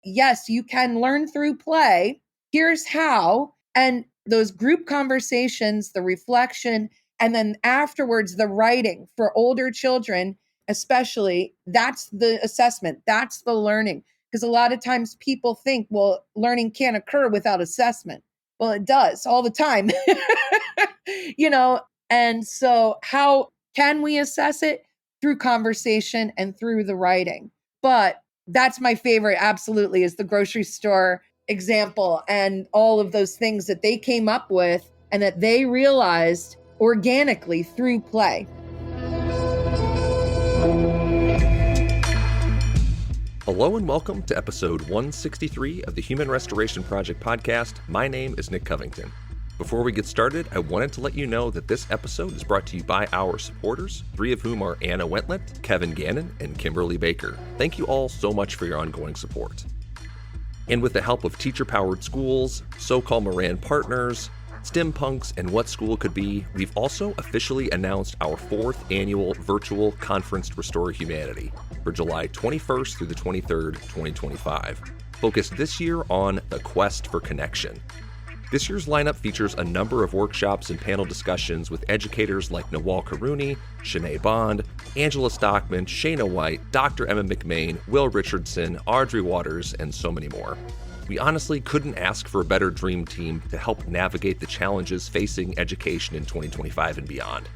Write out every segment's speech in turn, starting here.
yes, you can learn through play. Here's how. And those group conversations, the reflection, and then afterwards, the writing for older children, especially, that's the assessment. That's the learning. Because a lot of times people think, well, learning can't occur without assessment. Well, it does all the time, and so how can we assess it? Through conversation and through the writing. But that's my favorite, absolutely, is the grocery store example and all of those things that they came up with and that they realized organically through play. Hello and welcome to episode 163 of the Human Restoration Project podcast. My name is Nick Covington. Before we get started, I wanted to let you know that this episode is brought to you by our supporters, three of whom are Anna Wentlet, Kevin Gannon, and Kimberly Baker. Thank you all so much for your ongoing support. And with the help of teacher-powered schools, so-called Moran partners, STEM punks, and What School Could Be, we've also officially announced our fourth annual virtual conference Restore Humanity for July 21st through the 23rd, 2025, focused this year on the quest for connection. This year's lineup features a number of workshops and panel discussions with educators like Nawal Karouni, Shanae Bond, Angela Stockman, Shayna White, Dr. Emma McMain, Will Richardson, Audrey Waters, and so many more. We honestly couldn't ask for a better dream team to help navigate the challenges facing education in 2025 and beyond.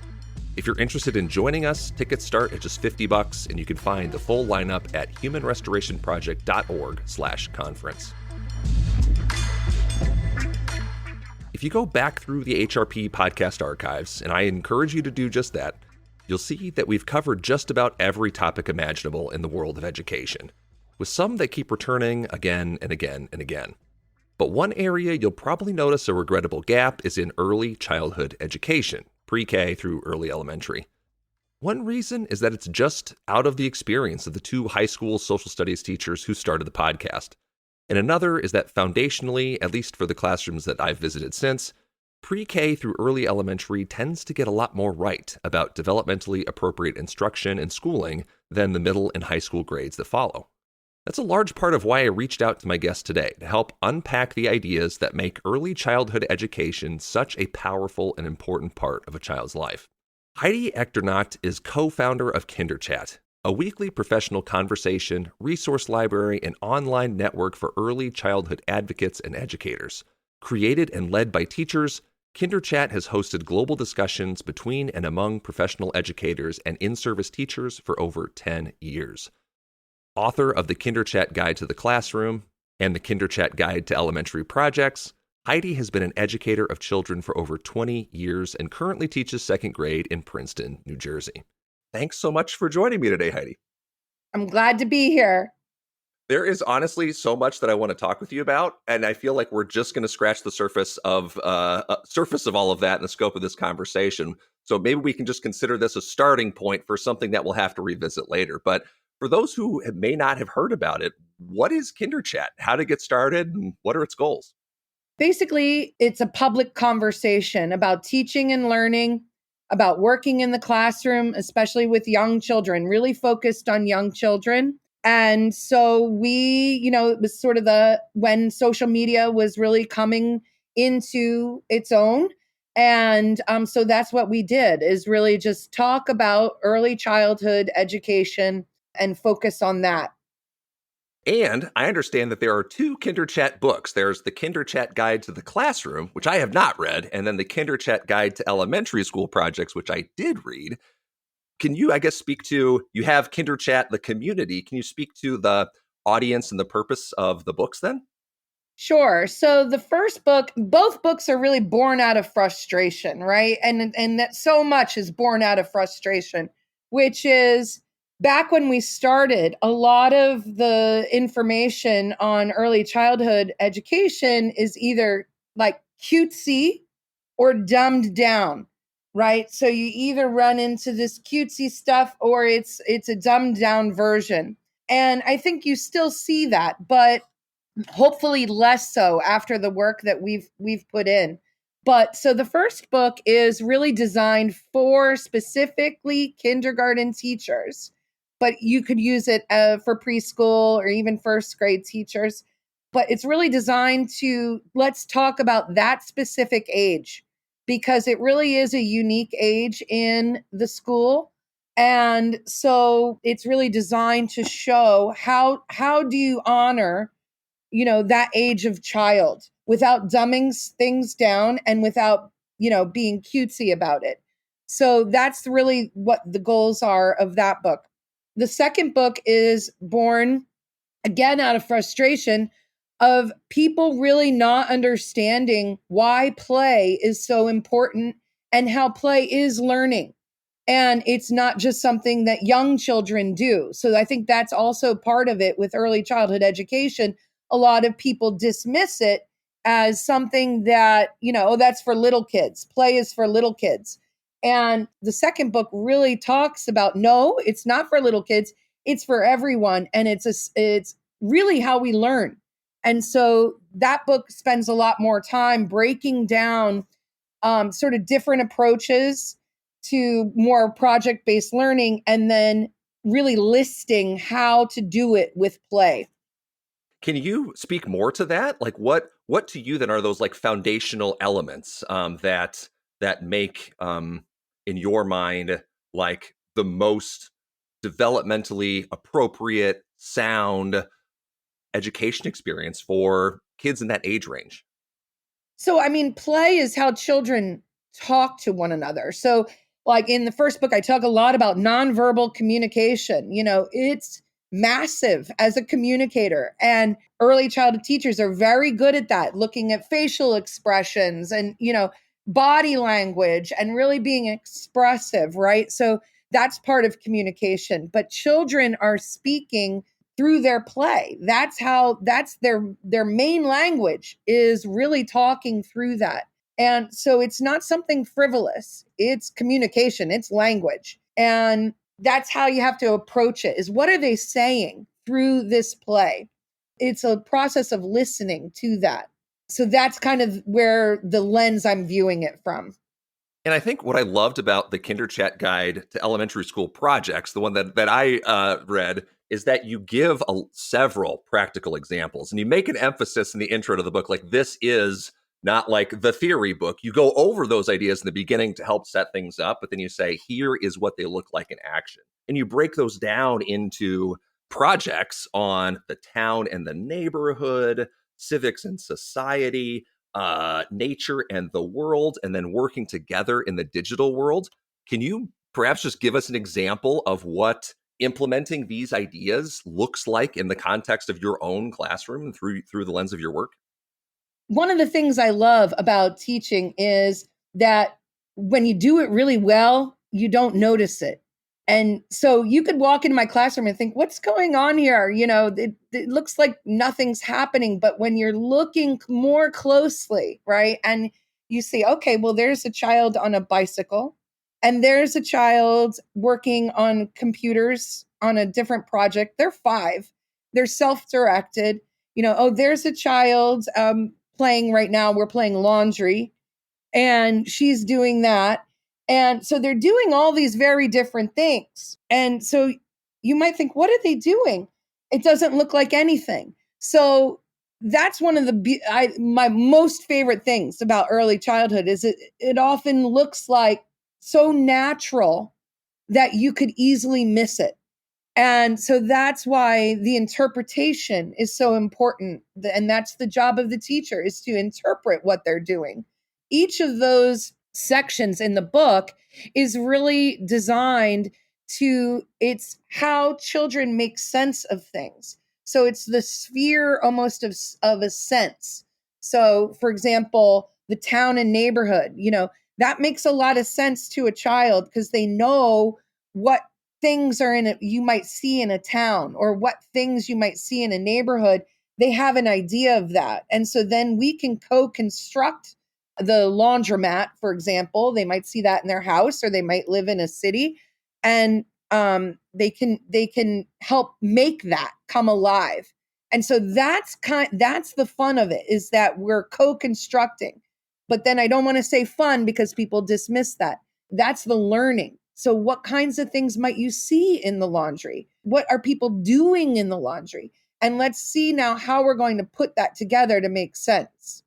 If you're interested in joining us, tickets start at just $50, and you can find the full lineup at humanrestorationproject.org/conference. If you go back through the HRP podcast archives, and I encourage you to do just that, you'll see that we've covered just about every topic imaginable in the world of education, with some that keep returning again and again and again. But one area you'll probably notice a regrettable gap is in early childhood education, pre-K through early elementary. One reason is that it's just out of the experience of the two high school social studies teachers who started the podcast. And another is that foundationally, at least for the classrooms that I've visited since, pre-K through early elementary tends to get a lot more right about developmentally appropriate instruction and schooling than the middle and high school grades that follow. That's a large part of why I reached out to my guest today to help unpack the ideas that make early childhood education such a powerful and important part of a child's life. Heidi Echternacht is co-founder of KinderChat, a weekly professional conversation, resource library, and online network for early childhood advocates and educators. Created and led by teachers, KinderChat has hosted global discussions between and among professional educators and in-service teachers for over 10 years. Author of the KinderChat Guide to the Classroom and the KinderChat Guide to Elementary Projects, Heidi has been an educator of children for over 20 years and currently teaches second grade in Princeton, New Jersey. Thanks so much for joining me today, Heidi. I'm glad to be here. There is honestly so much that I want to talk with you about, and I feel like we're just going to scratch the surface of all of that in the scope of this conversation. So maybe we can just consider this a starting point for something that we'll have to revisit later. But for those who may not have heard about it, what is KinderChat? How to get started, and what are its goals? Basically, it's a public conversation about teaching and learning, about working in the classroom, especially with young children, really focused on young children. And so it was sort of when social media was really coming into its own. And so that's what we did, is really just talk about early childhood education and focus on that. And I understand that there are two KinderChat books. There's the KinderChat Guide to the Classroom, which I have not read, and then the KinderChat Guide to Elementary School Projects, which I did read. Can you, speak to, you have KinderChat, the community. Can you speak to the audience and the purpose of the books then? Sure. So the first book, both books are really born out of frustration, right? And that so much is born out of frustration, which is back when we started, a lot of the information on early childhood education is either like cutesy or dumbed down, right? So you either run into this cutesy stuff or it's a dumbed down version. And I think you still see that, but hopefully less so after the work that we've put in. But so the first book is really designed for specifically kindergarten teachers. but you could use it for preschool or even first grade teachers. But it's really designed to, let's talk about that specific age, because it really is a unique age in the school. And so it's really designed to show how do you honor, that age of child without dumbing things down and without, being cutesy about it. So that's really what the goals are of that book. The second book is born again out of frustration of people really not understanding why play is so important and how play is learning. And it's not just something that young children do. So I think that's also part of it with early childhood education. A lot of people dismiss it as something that, oh, that's for little kids. Play is for little kids. And the second book really talks about, no, it's not for little kids. It's for everyone. And it's really how we learn. And so that book spends a lot more time breaking down sort of different approaches to more project-based learning, and then really listing how to do it with play. Can you speak more to that? Like what to you then are those like foundational elements that make in your mind like the most developmentally appropriate, sound education experience for kids in that age range? So, I mean, play is how children talk to one another. So, like in the first book, I talk a lot about nonverbal communication. It's massive as a communicator. And early childhood teachers are very good at that, looking at facial expressions and, body language and really being expressive, right? So that's part of communication. But children are speaking through their play. That's their main language, is really talking through that. And so it's not something frivolous. It's communication, it's language. And that's how you have to approach it, is what are they saying through this play? It's a process of listening to that. So that's kind of where the lens I'm viewing it from. And I think what I loved about the Kinder Chat Guide to Elementary School Projects, the one that I read, is that you give several practical examples. And you make an emphasis in the intro to the book, like this is not like the theory book. You go over those ideas in the beginning to help set things up, but then you say, here is what they look like in action. And you break those down into projects on the town and the neighborhood, civics and society, nature and the world, and then working together in the digital world. Can you perhaps just give us an example of what implementing these ideas looks like in the context of your own classroom and through the lens of your work? One of the things I love about teaching is that when you do it really well, you don't notice it. And so you could walk into my classroom and think, what's going on here? It looks like nothing's happening. But when you're looking more closely, right, and you see, okay, well, there's a child on a bicycle, and there's a child working on computers on a different project. They're 5. They're self-directed. There's a child playing right now. We're playing laundry, and she's doing that. And so they're doing all these very different things. And so you might think, what are they doing? It doesn't look like anything. So that's one of my most favorite things about early childhood is it often looks like so natural that you could easily miss it. And so that's why the interpretation is so important. And that's the job of the teacher, is to interpret what they're doing. Each of those sections in the book is really designed it's how children make sense of things. So it's the sphere almost of a sense. So for example, the town and neighborhood, that makes a lot of sense to a child because they know what things are you might see in a town, or what things you might see in a neighborhood. They have an idea of that. And so then we can co-construct the laundromat, for example. They might see that in their house, or they might live in a city, and they can help make that come alive. And so that's the fun of it, is that we're co-constructing. But then I don't want to say fun because people dismiss that. That's the learning. So what kinds of things might you see in the laundry? what are people doing in the laundry? And let's see now how we're going to put that together to make sense.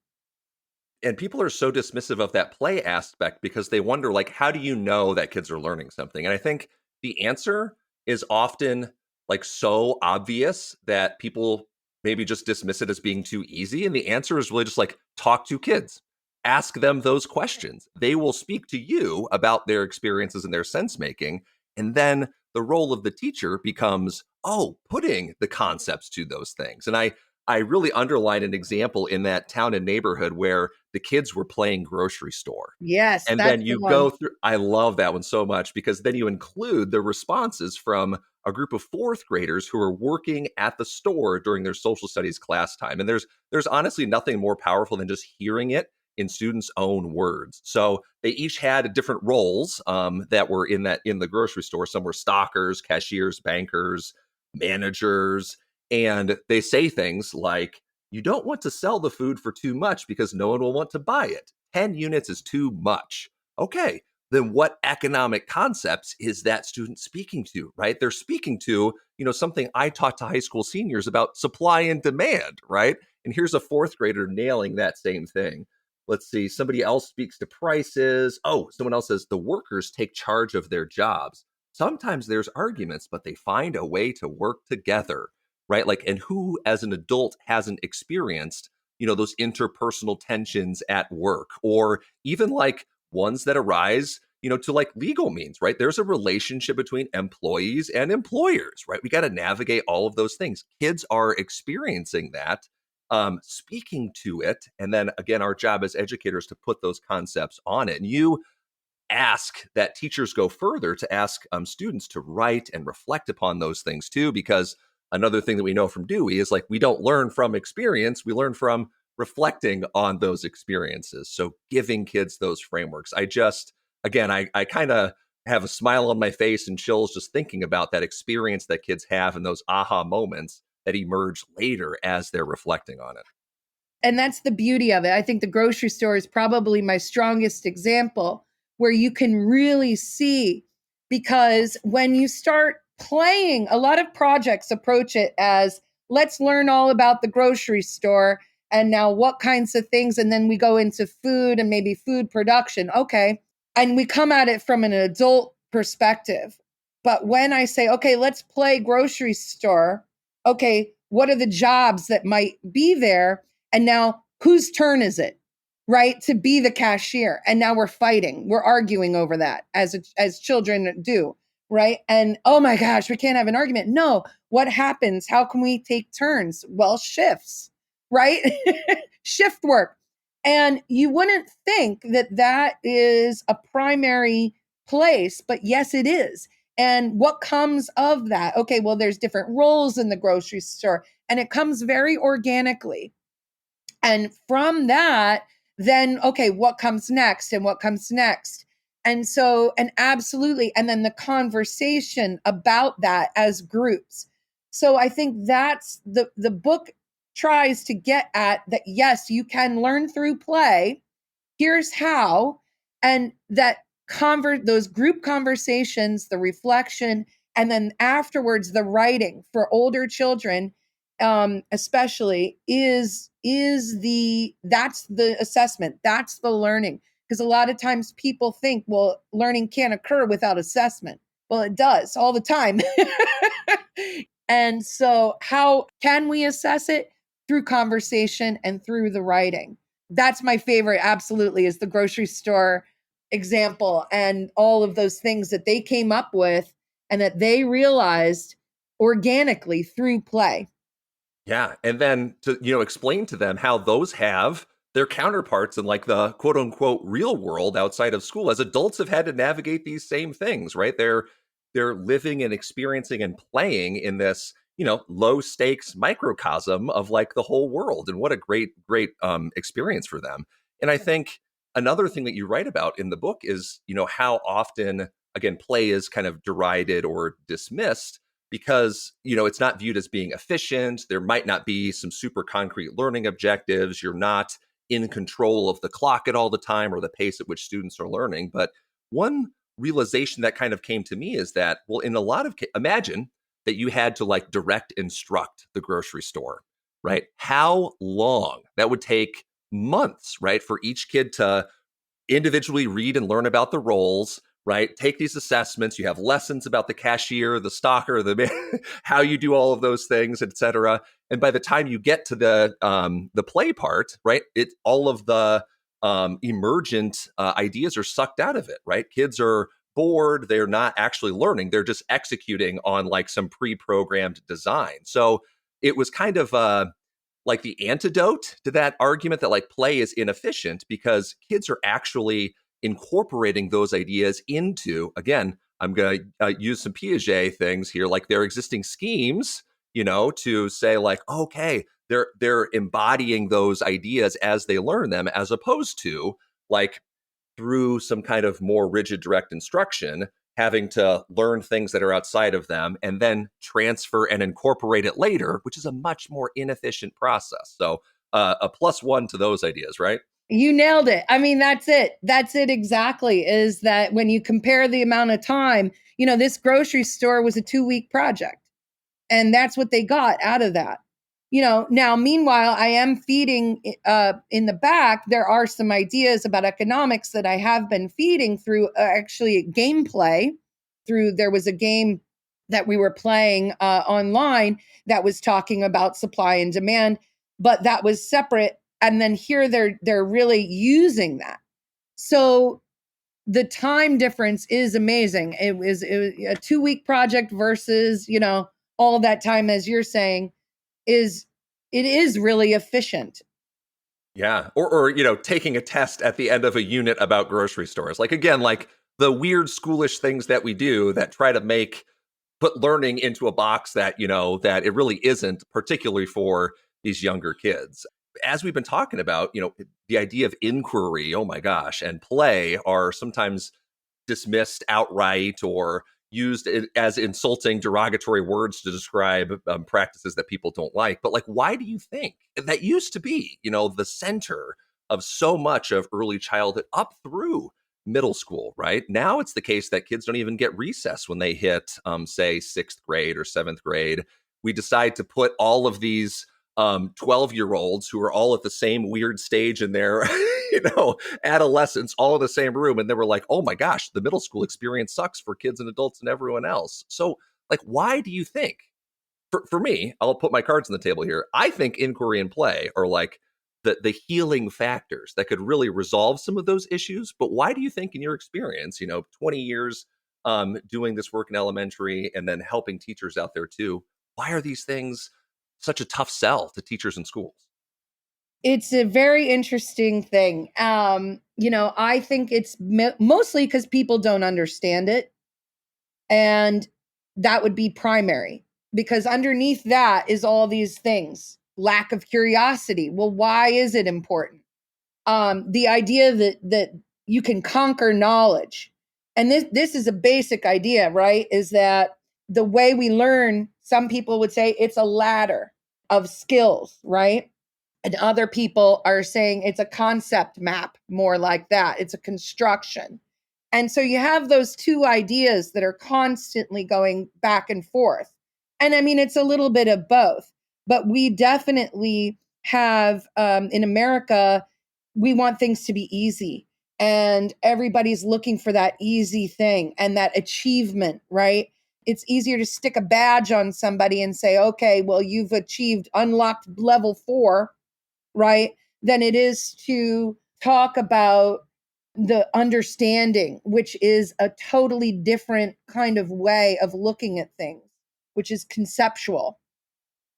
And people are so dismissive of that play aspect because they wonder, like, how do you know that kids are learning something? And I think the answer is often like so obvious that people maybe just dismiss it as being too easy. And the answer is really just like, talk to kids, ask them those questions. They will speak to you about their experiences and their sense making. And then the role of the teacher becomes, oh, putting the concepts to those things. And I really underline an example in that town and neighborhood where the kids were playing grocery store. Yes, And that's then the you one. go through, I love that one so much because then you include the responses from a group of fourth graders who are working at the store during their social studies class time. And there's honestly nothing more powerful than just hearing it in students' own words. So they each had different roles that were in the grocery store. Some were stockers, cashiers, bankers, managers, and they say things like, you don't want to sell the food for too much because no one will want to buy it. 10 units is too much. Okay, then what economic concepts is that student speaking to, right? They're speaking to, something I taught to high school seniors about supply and demand, right? And here's a fourth grader nailing that same thing. Let's see, somebody else speaks to prices. Oh, someone else says the workers take charge of their jobs. Sometimes there's arguments, but they find a way to work together, right? Like, and who as an adult hasn't experienced, those interpersonal tensions at work, or even like ones that arise, to like legal means, right? There's a relationship between employees and employers, right? We got to navigate all of those things. Kids are experiencing that, speaking to it. And then again, our job as educators to put those concepts on it. And you ask that teachers go further to ask students to write and reflect upon those things too, because another thing that we know from Dewey is like we don't learn from experience, we learn from reflecting on those experiences. So giving kids those frameworks. I kind of have a smile on my face and chills just thinking about that experience that kids have and those aha moments that emerge later as they're reflecting on it. And that's the beauty of it. I think the grocery store is probably my strongest example where you can really see, because when you start playing, a lot of projects approach it as, let's learn all about the grocery store and now what kinds of things. And then we go into food and maybe food production. Okay. And we come at it from an adult perspective. But when I say, okay, let's play grocery store, okay, what are the jobs that might be there? And now whose turn is it, right, to be the cashier? And now we're fighting. We're arguing over that as children do, right? And oh my gosh, we can't have an argument. No, what happens? How can we take turns? Well, shifts, right? Shift work. And you wouldn't think that that is a primary place, but yes, it is. And what comes of that? Okay, well, there's different roles in the grocery store, and it comes very organically. And from that, then, okay, what comes next and what comes next? And so, and absolutely. And then the conversation about that as groups. So I think that's the book tries to get at that. Yes, you can learn through play. Here's how. And that those group conversations, the reflection, and then afterwards, the writing for older children especially is that's the assessment, that's the learning. Because a lot of times people think, well, learning can't occur without assessment. Well, it does all the time. And so how can we assess it? Through conversation and through the writing. That's my favorite, absolutely, is the grocery store example and all of those things that they came up with and that they realized organically through play. Yeah. And then to, explain to them how those have their counterparts in like the quote unquote real world outside of school. As adults have had to navigate these same things, right? They're living and experiencing and playing in this, low stakes microcosm of like the whole world. And what a great experience for them. And I think another thing that you write about in the book is, how often, again, play is kind of derided or dismissed because, it's not viewed as being efficient. There might not be some super concrete learning objectives. You're not in control of the clock at all the time or the pace at which students are learning. But one realization that kind of came to me is that, well, in a lot of imagine that you had to like direct instruct the grocery store, right? How long that would take months, right? For each kid to individually read and learn about the roles, right? Take these assessments. You have lessons about the cashier, the stocker, the how you do all of those things, etc. And by the time you get to the play part, right, it all of the emergent ideas are sucked out of it, right? Kids are bored. They're not actually learning. They're just executing on like some pre-programmed design. So it was kind of like the antidote to that argument that like play is inefficient because kids are actually incorporating those ideas into, again, I'm going to use some Piaget things here, like their existing schemes, to say like, okay, they're embodying those ideas as they learn them, as opposed to like through some kind of more rigid direct instruction, having to learn things that are outside of them and then transfer and incorporate it later, which is a much more inefficient process. So a +1 to those ideas, right? You nailed it. I mean, that's it. That's it exactly, is that when you compare the amount of time, this grocery store was a 2-week project. And that's what they got out of that. Now, meanwhile, I am feeding in the back. There are some ideas about economics that I have been feeding through actually gameplay. There was a game that we were playing online that was talking about supply and demand, but that was separate. And then here they're really using that. So the time difference is amazing. It was a 2-week project versus, all that time, as you're saying, it is really efficient. Yeah. Or taking a test at the end of a unit about grocery stores. Like, again, like the weird schoolish things that we do that try to put learning into a box that, that it really isn't, particularly for these younger kids. As we've been talking about, the idea of inquiry, oh my gosh, and play are sometimes dismissed outright or used as insulting, derogatory words to describe practices that people don't like. But like, why do you think that used to be, the center of so much of early childhood up through middle school, right? Now it's the case that kids don't even get recess when they hit, say, 6th grade or 7th grade. We decide to put all of these 12-year-olds who are all at the same weird stage in their, adolescence, all in the same room. And then we're like, oh my gosh, the middle school experience sucks for kids and adults and everyone else. So like, why do you think, for me, I'll put my cards on the table here. I think inquiry and play are like the healing factors that could really resolve some of those issues. But why do you think in your experience, 20 years doing this work in elementary and then helping teachers out there too, why are these things such a tough sell to teachers in schools? It's a very interesting thing. I think it's mostly because people don't understand it. And that would be primary, because underneath that is all these things. Lack of curiosity. Well, why is it important? The idea that you can conquer knowledge. And this is a basic idea, right? Is that the way we learn, some people would say it's a ladder of skills, right? And other people are saying it's a concept map, more like that. It's a construction. And so you have those two ideas that are constantly going back and forth. And I mean, it's a little bit of both, but we definitely have in America, we want things to be easy. And everybody's looking for that easy thing and that achievement, right? It's easier to stick a badge on somebody and say, okay, well, you've achieved unlocked level 4, right, than it is to talk about the understanding, which is a totally different kind of way of looking at things, which is conceptual.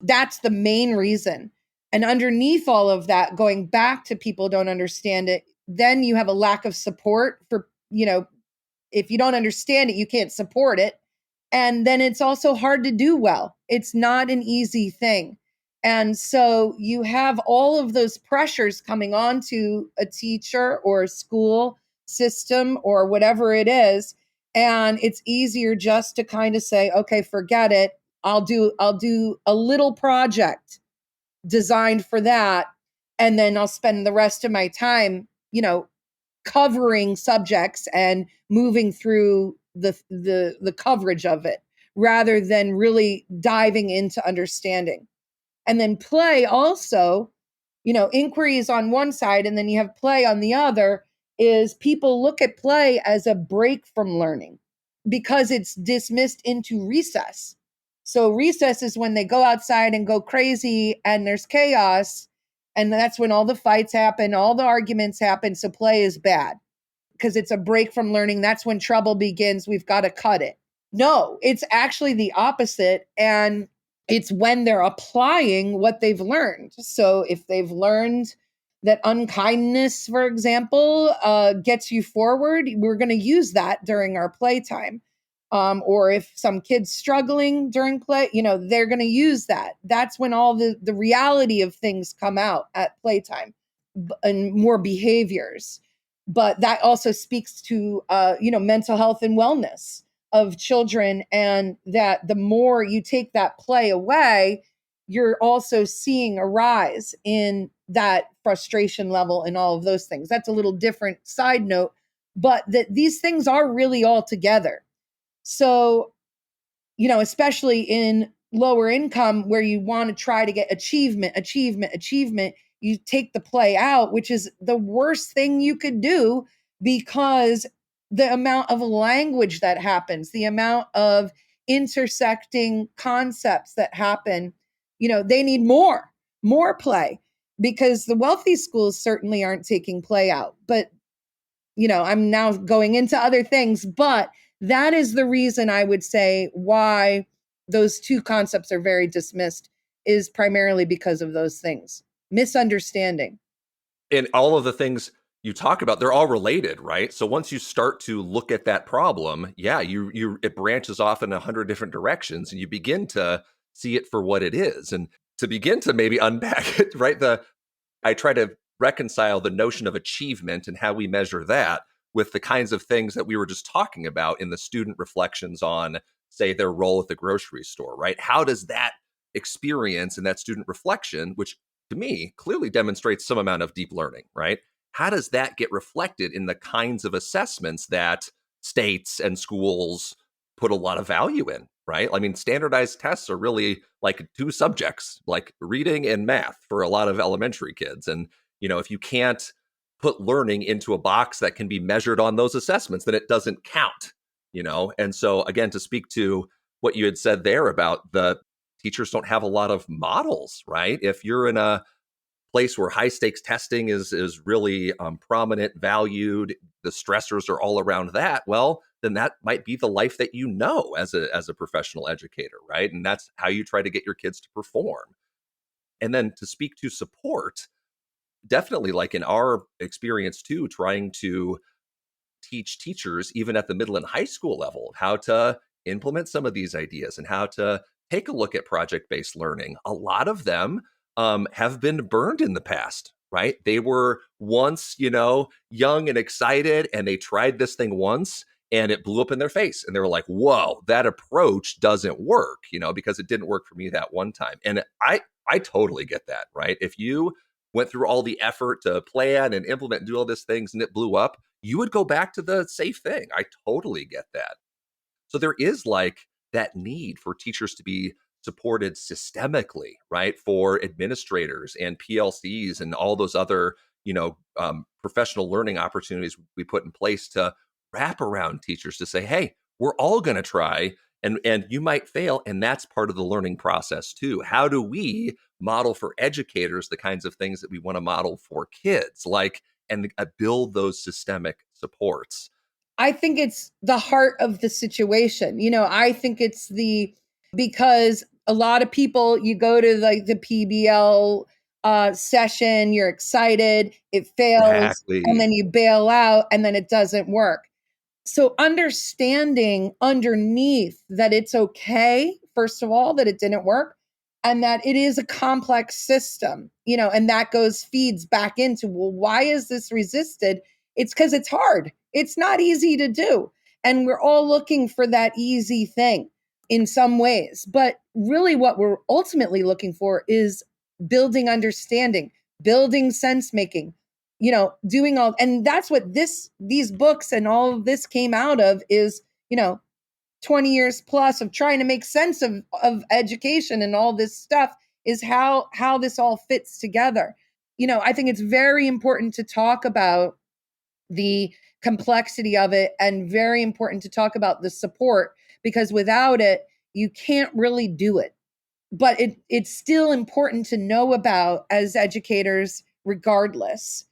That's the main reason. And underneath all of that, going back to people don't understand it, then you have a lack of support for, if you don't understand it, you can't support it. And then it's also hard to do well. It's not an easy thing. And so you have all of those pressures coming onto a teacher or a school system or whatever it is. And it's easier just to kind of say, okay, forget it. I'll do a little project designed for that. And then I'll spend the rest of my time, covering subjects and moving through the coverage of it. rather than really diving into understanding. And then play also, inquiry is on one side and then you have play on the other, is people look at play as a break from learning because it's dismissed into recess. So recess is when they go outside and go crazy and there's chaos. And that's when all the fights happen, all the arguments happen. So play is bad because it's a break from learning. That's when trouble begins. We've got to cut it. No, it's actually the opposite. And it's when they're applying what they've learned. So if they've learned that unkindness, for example, gets you forward, we're going to use that during our playtime. Or if some kid's struggling during play, they're going to use that. That's when all the reality of things come out at playtime and more behaviors. But that also speaks to, mental health and wellness of children, and that the more you take that play away, you're also seeing a rise in that frustration level and all of those things. That's a little different side note, but that these things are really all together. So, especially in lower income where you want to try to get achievement, you take the play out, which is the worst thing you could do because the amount of language that happens, the amount of intersecting concepts that happen, they need more play, because the wealthy schools certainly aren't taking play out. But, I'm now going into other things, but that is the reason I would say why those two concepts are very dismissed, is primarily because of those things. Misunderstanding. And all of the things you talk about, they're all related, right? So once you start to look at that problem, it branches off in 100 different directions, and you begin to see it for what it is, and to begin to maybe unpack it, right? I try to reconcile the notion of achievement and how we measure that with the kinds of things that we were just talking about in the student reflections on, say, their role at the grocery store, right? How does that experience and that student reflection, which to me clearly demonstrates some amount of deep learning, right? How does that get reflected in the kinds of assessments that states and schools put a lot of value in, right? I mean, standardized tests are really like two subjects, like reading and math for a lot of elementary kids. And, if you can't put learning into a box that can be measured on those assessments, then it doesn't count, And so, again, to speak to what you had said there about the teachers don't have a lot of models, right? If you're in a place where high stakes testing is really prominent, valued, the stressors are all around that, well, then that might be the life that as a professional educator, right? And that's how you try to get your kids to perform. And then to speak to support, definitely, like in our experience too, trying to teach teachers, even at the middle and high school level, how to implement some of these ideas and how to take a look at project-based learning. A lot of them have been burned in the past, right? They were once, young and excited, and they tried this thing once and it blew up in their face. And they were like, whoa, that approach doesn't work, because it didn't work for me that one time. And I totally get that, right? If you went through all the effort to plan and implement and do all these things and it blew up, you would go back to the safe thing. I totally get that. So there is like that need for teachers to be supported systemically, right? For administrators and PLCs and all those other, professional learning opportunities we put in place to wrap around teachers to say, hey, we're all going to try, and you might fail. And that's part of the learning process too. How do we model for educators the kinds of things that we want to model for kids, and build those systemic supports? I think it's the heart of the situation. I think it's because a lot of people, you go to like the PBL session, you're excited, it fails, and Exactly. then you bail out and then it doesn't work. So understanding underneath that it's okay, first of all, that it didn't work, and that it is a complex system, and that feeds back into, well, why is this resisted? It's because it's hard. It's not easy to do. And we're all looking for that easy thing in some ways. But really what we're ultimately looking for is building understanding, building sense making, doing all, and that's what these books and all of this came out of is, 20 years plus of trying to make sense of education and all this stuff is how this all fits together. I think it's very important to talk about the complexity of it, and very important to talk about the support, because without it, you can't really do it. But it's still important to know about as educators, regardless.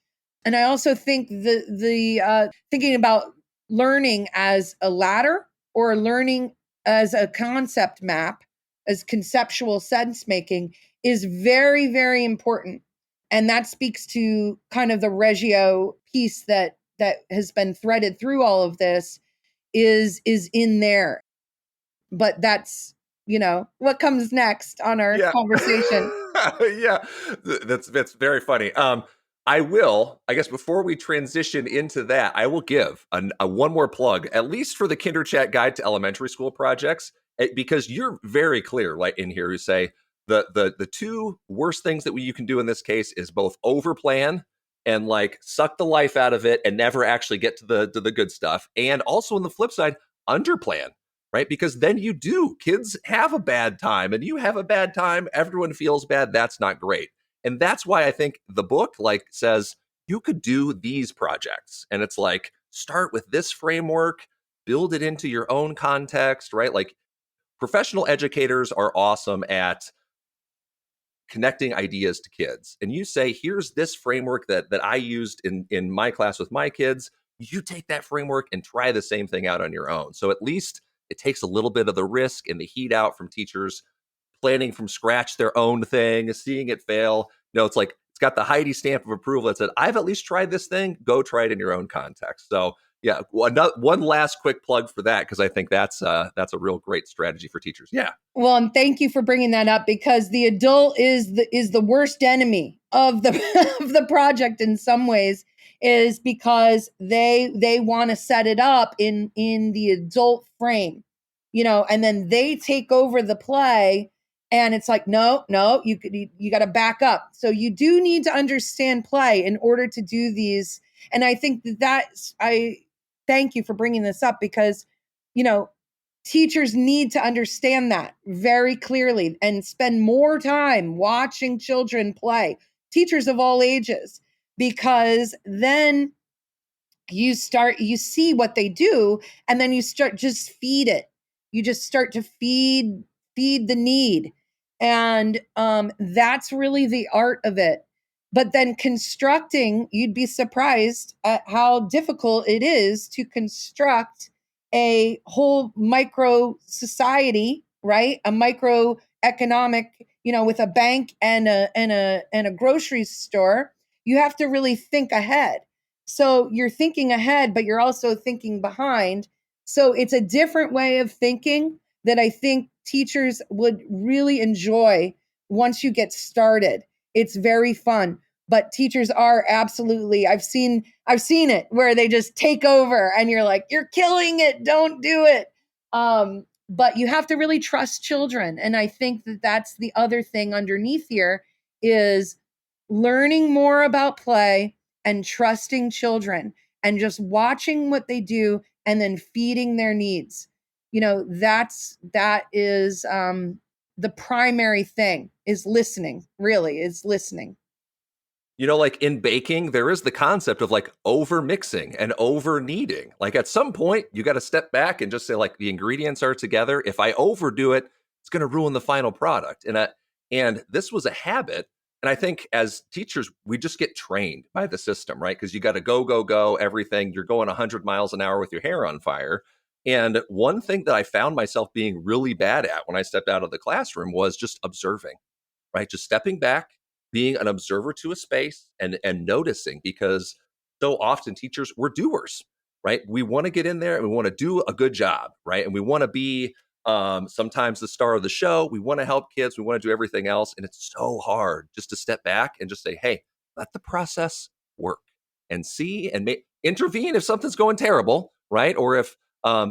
And I also think the thinking about learning as a ladder, or learning as a concept map, as conceptual sense making, is very, very important. And that speaks to kind of the Reggio piece that has been threaded through all of this, is in there. But that's, what comes next on our conversation. Yeah, that's very funny. I guess before we transition into that, I will give a one more plug, at least for the Kinder Chat Guide to Elementary School Projects, because you're very clear, like in here, you say the two worst things that you can do in this case is both overplan and like suck the life out of it and never actually get to the good stuff, and also on the flip side, underplan. Right? Because then kids have a bad time, and you have a bad time. Everyone feels bad. That's not great. And that's why I think the book says you could do these projects. And it's like, start with this framework, build it into your own context, right? Like, professional educators are awesome at connecting ideas to kids. And you say, here's this framework that I used in my class with my kids. You take that framework and try the same thing out on your own. So at least it takes a little bit of the risk and the heat out from teachers planning from scratch their own thing, seeing it fail. It's like, it's got the Heidi stamp of approval that said, I've at least tried this thing. Go try it in your own context. So yeah, one last quick plug for that, because I think that's a real great strategy for teachers. Yeah. Well, and thank you for bringing that up, because the adult is the worst enemy of the of the project in some ways, is because they want to set it up in the adult frame, and then they take over the play, and it's like, no, you got to back up. So you do need to understand play in order to do these. And I think I thank you for bringing this up, because teachers need to understand that very clearly and spend more time watching children play, teachers of all ages, because then you see what they do, and then you start just feed it. You just start to feed the need. And that's really the art of it. But then constructing, you'd be surprised at how difficult it is to construct a whole micro society, right? A micro economic, with a bank and a grocery store. You have to really think ahead. So you're thinking ahead, but you're also thinking behind. So it's a different way of thinking that I think teachers would really enjoy once you get started. It's very fun. But teachers are absolutely, I've seen it where they just take over and you're like, you're killing it, don't do it. But you have to really trust children. And I think that that's the other thing underneath here, is learning more about play and trusting children and just watching what they do and then feeding their needs. That is the primary thing, is listening, really is listening. Like in baking, there is the concept of like over mixing and over kneading. Like at some point, you got to step back and just say, like, the ingredients are together. If I overdo it, it's going to ruin the final product. And this was a habit. And I think as teachers, we just get trained by the system, right? Because you got to go, everything. You're going 100 miles an hour with your hair on fire. And one thing that I found myself being really bad at when I stepped out of the classroom was just observing, right? Just stepping back, being an observer to a space and noticing, because so often teachers, we're doers, right? We want to get in there and we want to do a good job, right? And we want to be sometimes the star of the show. We want to help kids. We want to do everything else. And it's so hard just to step back and just say, hey, let the process work and see and intervene if something's going terrible, right? Or if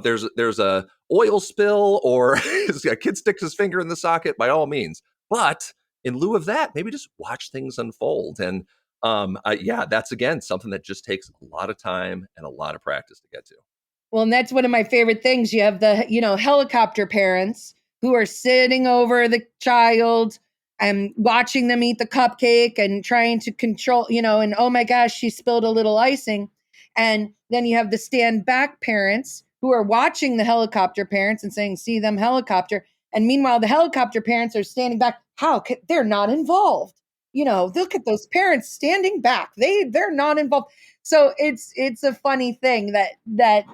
there's a oil spill or a kid sticks his finger in the socket, by all means. But in lieu of that, maybe just watch things unfold. And that's, again, something that just takes a lot of time and a lot of practice to get to. Well, and that's one of my favorite things. You have the, helicopter parents who are sitting over the child and watching them eat the cupcake and trying to control, and oh my gosh, she spilled a little icing. And then you have the stand back parents who are watching the helicopter parents and saying, see them helicopter. And meanwhile, the helicopter parents are standing back. They're not involved. Look at those parents standing back. They're not involved. So it's a funny thing that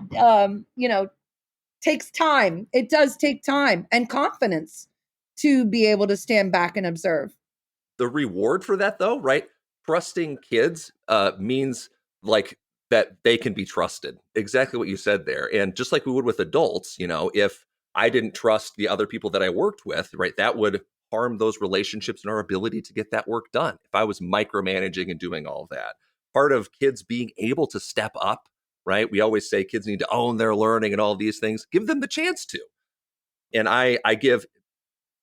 takes time. It does take time and confidence to be able to stand back and observe. The reward for that, though, right? Trusting kids means like that they can be trusted. Exactly what you said there. And just like we would with adults, if I didn't trust the other people that I worked with, right, that would harm those relationships and our ability to get that work done. If I was micromanaging and doing all of that, part of kids being able to step up, right? We always say kids need to own their learning and all these things. Give them the chance to. And I give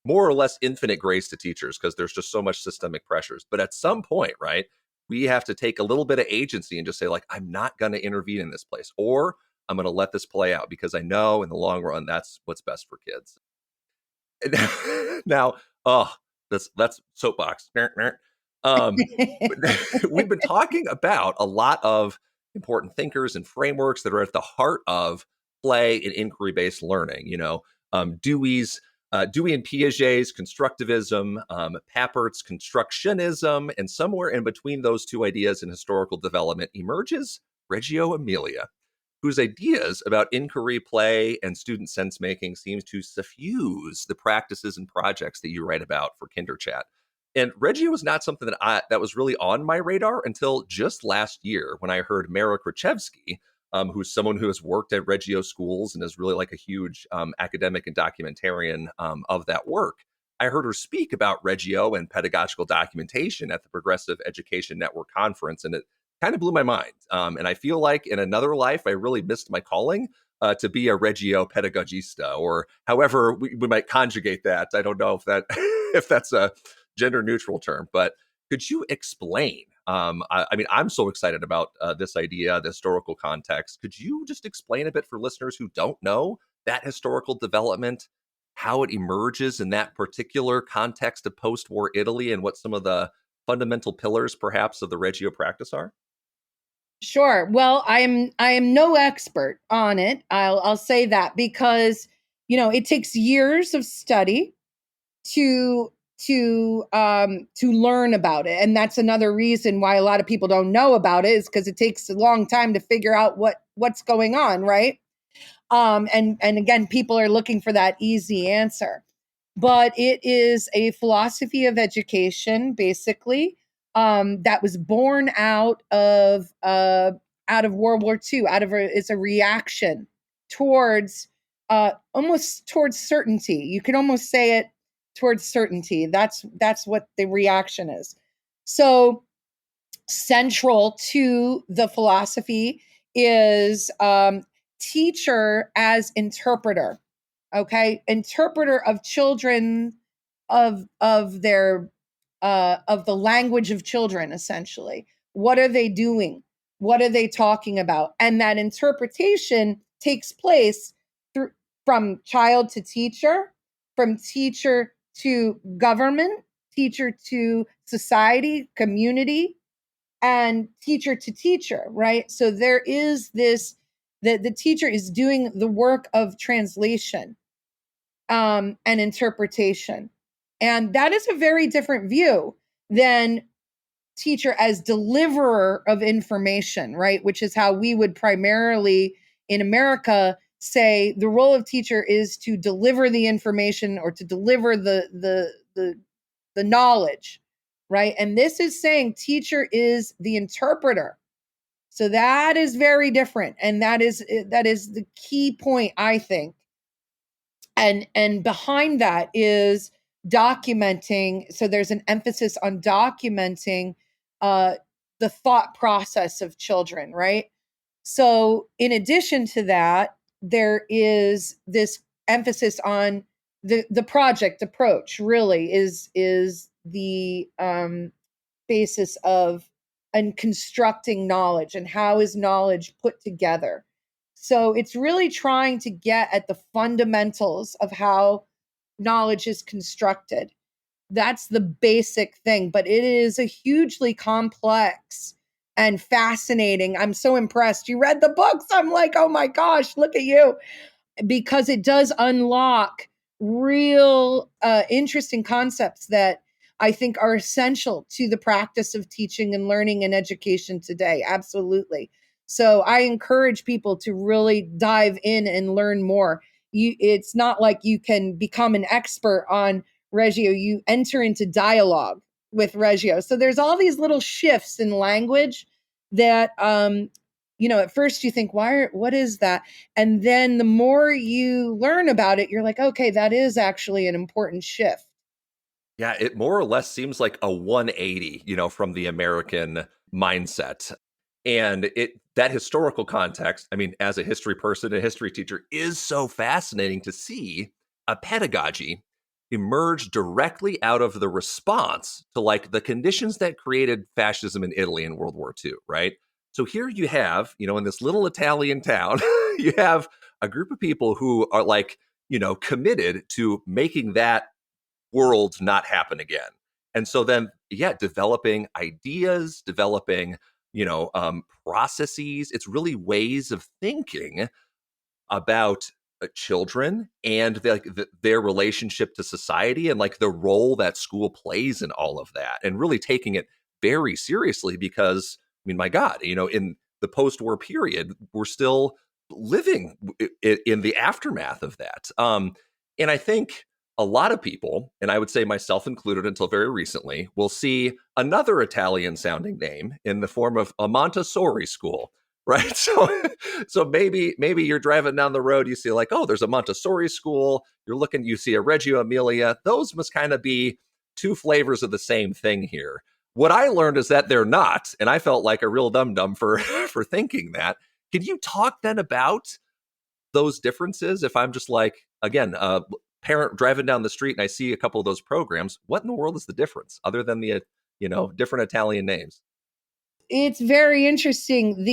more or less infinite grace to teachers because there's just so much systemic pressures. But at some point, right, we have to take a little bit of agency and just say, like, I'm not going to intervene in this place, or I'm going to let this play out because I know in the long run that's what's best for kids. Now, that's soapbox. We've been talking about a lot of important thinkers and frameworks that are at the heart of play and inquiry-based learning. Dewey and Piaget's constructivism, Pappert's constructionism, and somewhere in between those two ideas in historical development emerges Reggio Emilia, whose ideas about inquiry, play, and student sense-making seems to suffuse the practices and projects that you write about for KinderChat. And Reggio was not something that was really on my radar until just last year when I heard Mara Krzyzewski, who's someone who has worked at Reggio schools and is really like a huge academic and documentarian of that work. I heard her speak about Reggio and pedagogical documentation at the Progressive Education Network conference, and it kind of blew my mind. And I feel like in another life, I really missed my calling to be a Reggio pedagogista, or however we might conjugate that. I don't know if that's a gender neutral term, but could you explain? I mean, I'm so excited about this idea, the historical context. Could you just explain a bit for listeners who don't know that historical development, how it emerges in that particular context of post-war Italy, and what some of the fundamental pillars, perhaps, of the Reggio practice are? Sure. Well, I am no expert on it. I'll say that because it takes years of study to learn about it, and that's another reason why a lot of people don't know about it, is because it takes a long time to figure out what's going on, right? And again, people are looking for that easy answer, but it is a philosophy of education, basically, that was born out of World War II. It's a reaction towards almost towards certainty. You could almost say it towards certainty. That's what the reaction is. So central to the philosophy is teacher as interpreter. Okay, interpreter of children, of their of the language of children. Essentially, what are they doing? What are they talking about? And that interpretation takes place from child to teacher, from teacher to government, teacher to society, community, and teacher to teacher, right? So there is this, the teacher is doing the work of translation and interpretation. And that is a very different view than teacher as deliverer of information, right? Which is how we would primarily in America say the role of teacher is to deliver the information or to deliver the knowledge, right? And this is saying teacher is the interpreter. So that is very different, and that is the key point, I think. And behind that is documenting. So there's an emphasis on documenting the thought process of children, right? So in addition to that, there is this emphasis on the project approach. Really is the basis of and constructing knowledge, and how is knowledge put together. So it's really trying to get at the fundamentals of how knowledge is constructed. That's the basic thing, but it is a hugely complex and fascinating. I'm so impressed. You read the books. I'm like, oh my gosh, look at you. Because it does unlock real interesting concepts that I think are essential to the practice of teaching and learning and education today. Absolutely. So I encourage people to really dive in and learn more. It's not like you can become an expert on Reggio. You enter into dialogue with Reggio. So there's all these little shifts in language that, at first you think, what is that? And then the more you learn about it, you're like, okay, that is actually an important shift. Yeah, it more or less seems like a 180, from the American mindset. And that historical context, I mean, as a history person, a history teacher, is so fascinating to see a pedagogy emerge directly out of the response to like the conditions that created fascism in Italy in World War II, right? So here you have, in this little Italian town, you have a group of people who are like, committed to making that world not happen again. And so then, developing ideas, developing, processes. It's really ways of thinking about children and their relationship to society and like the role that school plays in all of that, and really taking it very seriously because, I mean, my God, in the post-war period, we're still living in the aftermath of that. And I think a lot of people, and I would say myself included until very recently, will see another Italian sounding name in the form of a Montessori school, right? So maybe you're driving down the road, you see like, oh, there's a Montessori school. You see a Reggio Emilia. Those must kind of be two flavors of the same thing here. What I learned is that they're not, and I felt like a real dum-dum for for thinking that. Can you talk then about those differences? If I'm just like, again, a parent driving down the street and I see a couple of those programs, what in the world is the difference other than the different Italian names? It's very interesting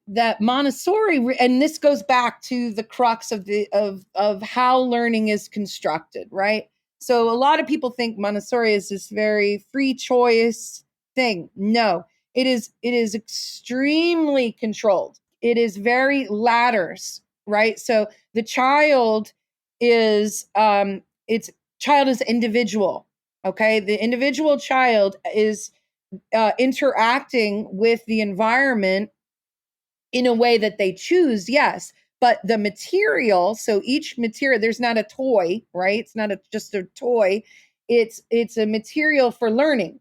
that Montessori, and this goes back to the crux of how learning is constructed, right? So a lot of people think Montessori is this very free choice thing. No, it is extremely controlled. It is very ladders, right? So the child is individual. Okay, the individual child is interacting with the environment in a way that they choose, yes. But the material, so each material, there's not a toy, right? It's not just a toy. It's a material for learning.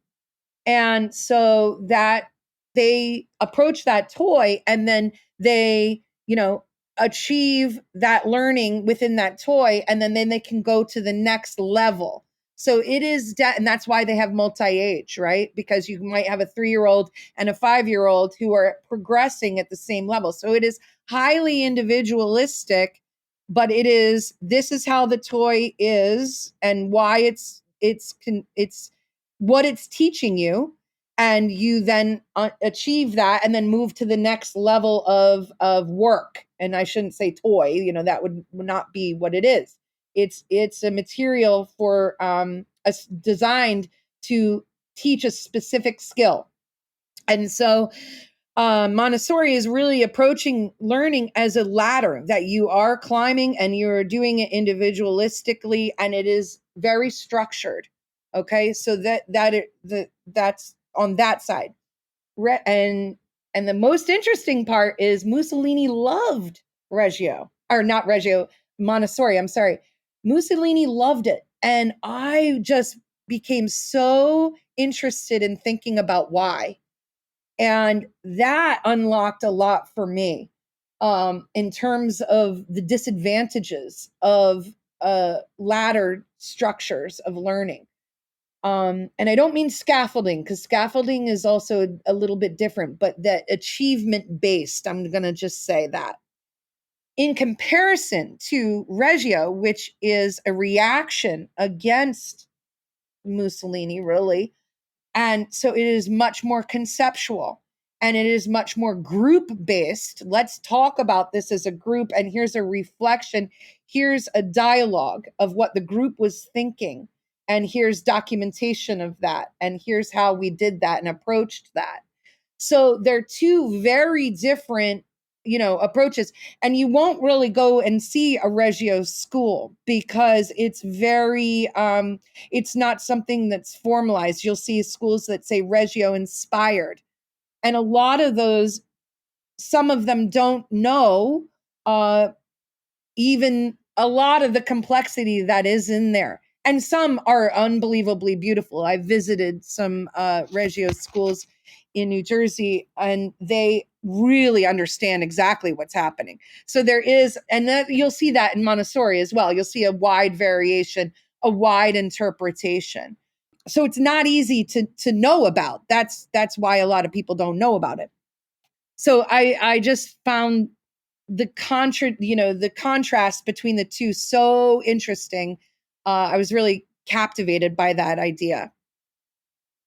And so that they approach that toy and then they, achieve that learning within that toy, and then they can go to the next level. So it is, and that's why they have multi-age, right? Because you might have a 3-year-old and a 5-year-old who are progressing at the same level. So it is highly individualistic, but this is how the toy is and why it's what it's teaching you, and you then achieve that and then move to the next level of work. And I shouldn't say toy, that would not be what it is. It's a material for designed to teach a specific skill. And so Montessori is really approaching learning as a ladder that you are climbing, and you're doing it individualistically, and it is very structured. Okay, so that's on that side. And the most interesting part is Mussolini loved Reggio, or not Reggio, Montessori. I'm sorry, Mussolini loved it, and I just became so interested in thinking about why. And that unlocked a lot for me in terms of the disadvantages of ladder structures of learning. And I don't mean scaffolding, because scaffolding is also a little bit different, but that achievement based, I'm going to just say that. In comparison to Reggio, which is a reaction against Mussolini, really. And so it is much more conceptual. and it is much more group based. Let's talk about this as a group, and here's a reflection. Here's a dialogue of what the group was thinking, and here's documentation of that, and here's how we did that and approached that. So they're two very different, approaches. And you won't really go and see a Reggio school because it's very, it's not something that's formalized. You'll see schools that say Reggio inspired. And a lot of those, some of them don't know even a lot of the complexity that is in there. And some are unbelievably beautiful. I visited some Reggio schools in New Jersey, and they really understand exactly what's happening. So there is, and that, you'll see that in Montessori as well. You'll see a wide variation, a wide interpretation. So it's not easy to know about. That's why a lot of people don't know about it. So I just found the contrast between the two so interesting. I was really captivated by that idea.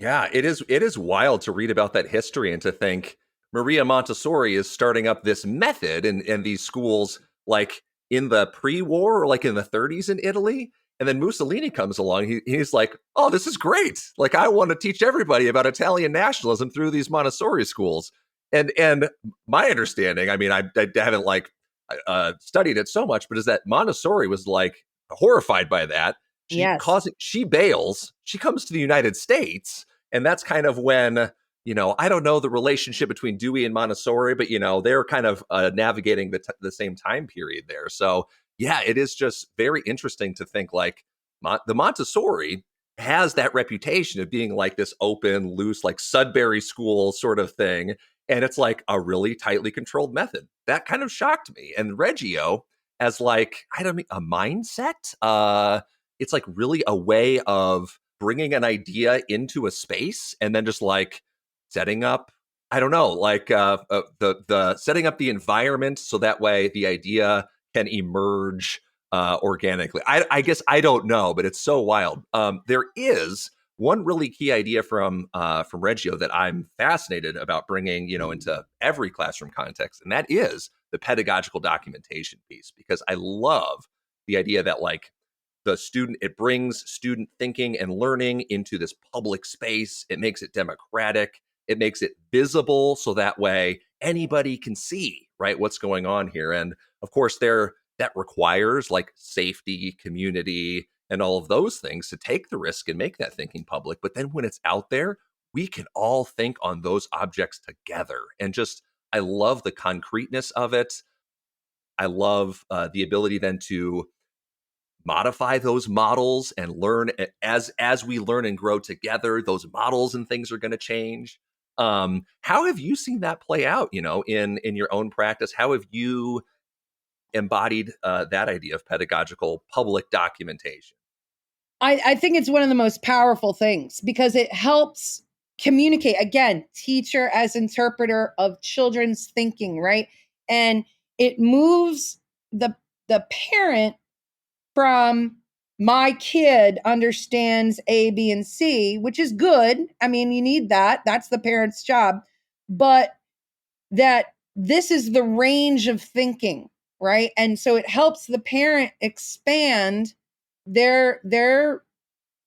Yeah, it is wild to read about that history and to think Maria Montessori is starting up this method in these schools like in the pre-war or like in the 30s in Italy. And then Mussolini comes along. He's like, oh, this is great. Like, I want to teach everybody about Italian nationalism through these Montessori schools. And my understanding, I mean, I haven't like studied it so much, but is that Montessori was like horrified by that. She bails. She comes to the United States. And that's kind of when, I don't know the relationship between Dewey and Montessori, but, they're kind of navigating the same time period there. So, yeah, it is just very interesting to think like the Montessori has that reputation of being like this open, loose, like Sudbury school sort of thing. And it's like a really tightly controlled method. That kind of shocked me. And Reggio as like, I don't mean a mindset. It's like really a way of bringing an idea into a space and then just like setting up, I don't know, like the setting up the environment so that way the idea can emerge organically. I guess I don't know, but it's so wild. There is one really key idea from Reggio that I'm fascinated about bringing, into every classroom context, and that is the pedagogical documentation piece, because I love the idea that like it brings student thinking and learning into this public space. It makes it democratic. It makes it visible so that way anybody can see, right, what's going on here. And of course, that requires like safety, community, and all of those things to take the risk and make that thinking public. But then when it's out there, we can all think on those objects together. And just, I love the concreteness of it. I love the ability then to modify those models and learn as we learn and grow together. Those models and things are going to change. How have you seen that play out, in your own practice? How have you embodied that idea of pedagogical public documentation? I think it's one of the most powerful things because it helps communicate, again, teacher as interpreter of children's thinking, right? And it moves the parent from my kid understands A, B, and C, which is good. I mean, you need that. That's the parent's job. But that this is the range of thinking, right? And so it helps the parent expand their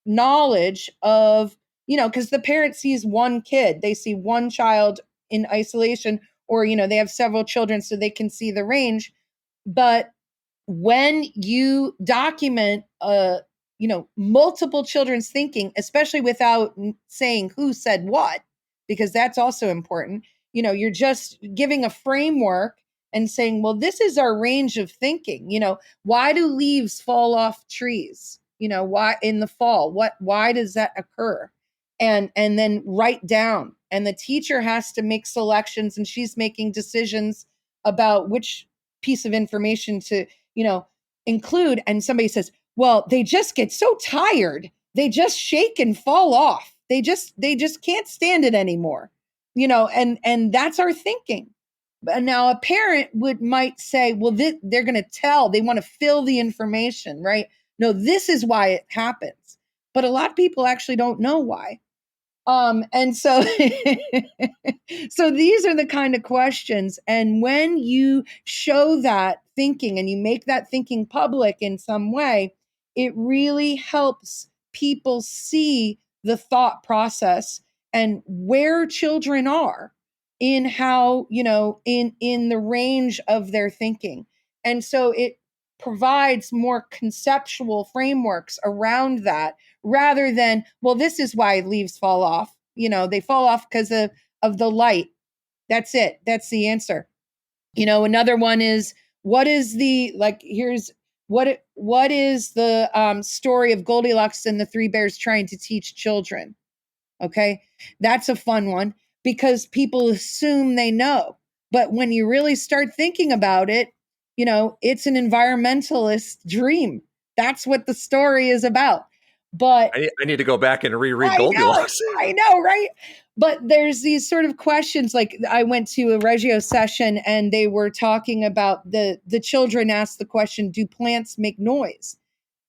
knowledge of, because the parent sees one kid, they see one child in isolation, or, they have several children so they can see the range. But when you document multiple children's thinking, especially without saying who said what, because that's also important, you're just giving a framework and saying, well, this is our range of thinking. Why do leaves fall off trees? Why in the fall? Why does that occur? And then write down, and the teacher has to make selections, and she's making decisions about which piece of information to include. And somebody says, well, they just get so tired. They just shake and fall off. They just can't stand it anymore. And that's our thinking. But now a parent might say, well, they're going to tell, they want to fill the information, right? No, this is why it happens. But a lot of people actually don't know why. And so, so these are the kind of questions. And when you show that thinking and you make that thinking public in some way, it really helps people see the thought process and where children are in how, in the range of their thinking. And so it provides more conceptual frameworks around that rather than, well, this is why leaves fall off. They fall off because of the light. That's it. That's the answer. Another one is, what is the, like, here's what is the story of Goldilocks and the Three Bears trying to teach children? Okay. That's a fun one because people assume they know. But when you really start thinking about it, it's an environmentalist dream. That's what the story is about. But I need to go back and reread Goldilocks. I know, right? But there's these sort of questions. Like, I went to a Reggio session and they were talking about the children asked the question, do plants make noise?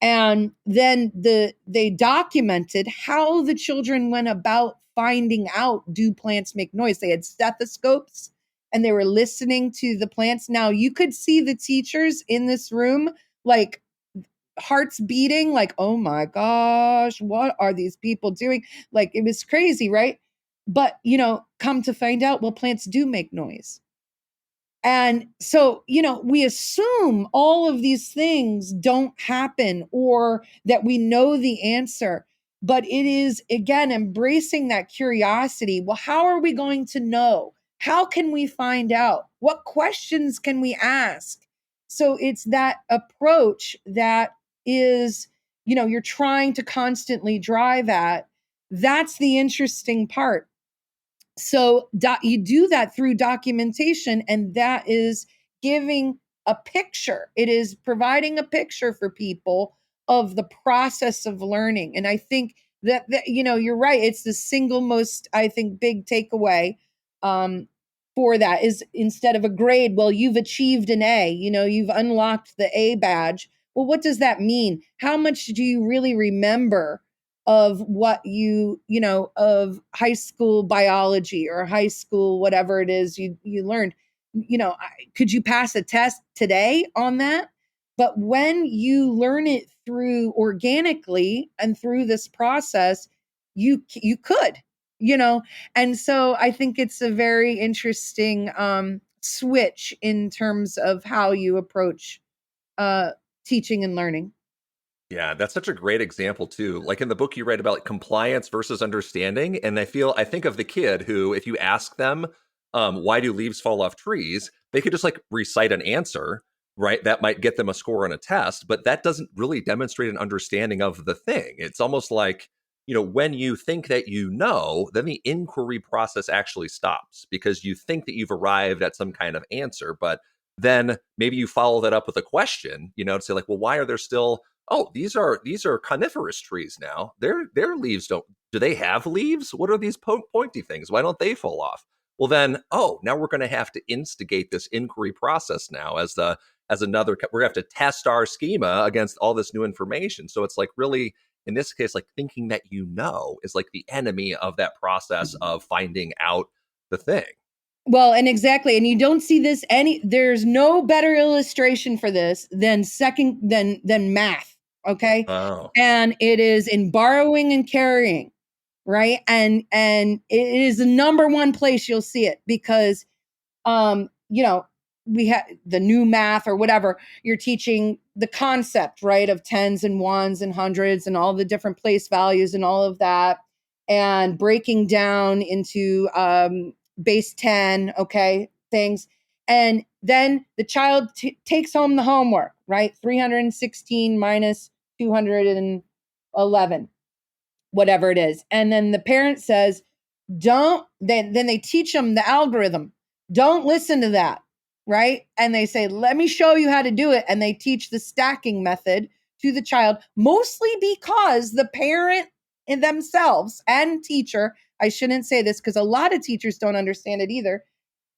And then they documented how the children went about finding out, do plants make noise? They had stethoscopes and they were listening to the plants. Now you could see the teachers in this room, like, hearts beating, like, oh my gosh, what are these people doing? Like, it was crazy, right? But, come to find out, well, plants do make noise. And so, we assume all of these things don't happen or that we know the answer. But it is, again, embracing that curiosity. Well, how are we going to know? How can we find out? What questions can we ask? So it's that approach that is, you're trying to constantly drive at. That's the interesting part. So you do that through documentation, and that is giving a picture. It is providing a picture for people of the process of learning. And I think that you're right. It's the single most, I think, big takeaway for that is, instead of a grade, well, you've achieved an A, you've unlocked the A badge. Well, what does that mean? How much do you really remember of what of high school biology or high school, whatever it is you learned? Could you pass a test today on that? But when you learn it through organically and through this process, you could, and so I think it's a very interesting switch in terms of how you approach teaching and learning. Yeah, that's such a great example too. Like in the book you read about compliance versus understanding, and I think of the kid who, if you ask them, why do leaves fall off trees, they could just like recite an answer, right? That might get them a score on a test, but that doesn't really demonstrate an understanding of the thing. It's almost like, when you think that then the inquiry process actually stops because you think that you've arrived at some kind of answer, but then maybe you follow that up with a question, to say like, well, why are there still, oh, these are coniferous trees now. Their leaves do they have leaves? What are these pointy things? Why don't they fall off? Well, then, now we're going to have to instigate this inquiry process now we're going to have to test our schema against all this new information. So it's like, really, in this case, like, thinking that is like the enemy of that process of finding out the thing. Well, and exactly. And you don't see this there's no better illustration for this than math. Okay. Oh. And it is in borrowing and carrying, right? And it is the number one place you'll see it because, we have the new math or whatever, you're teaching the concept, right, of tens and ones and hundreds and all the different place values and all of that, and breaking down into base 10, okay, things. And then the child takes home the homework, right? 316 minus 211, whatever it is. And then the parent says, then they teach them the algorithm. Don't listen to that, right? And they say, let me show you how to do it. And they teach the stacking method to the child, mostly because the parent in themselves and teacher, I shouldn't say this because a lot of teachers don't understand it either.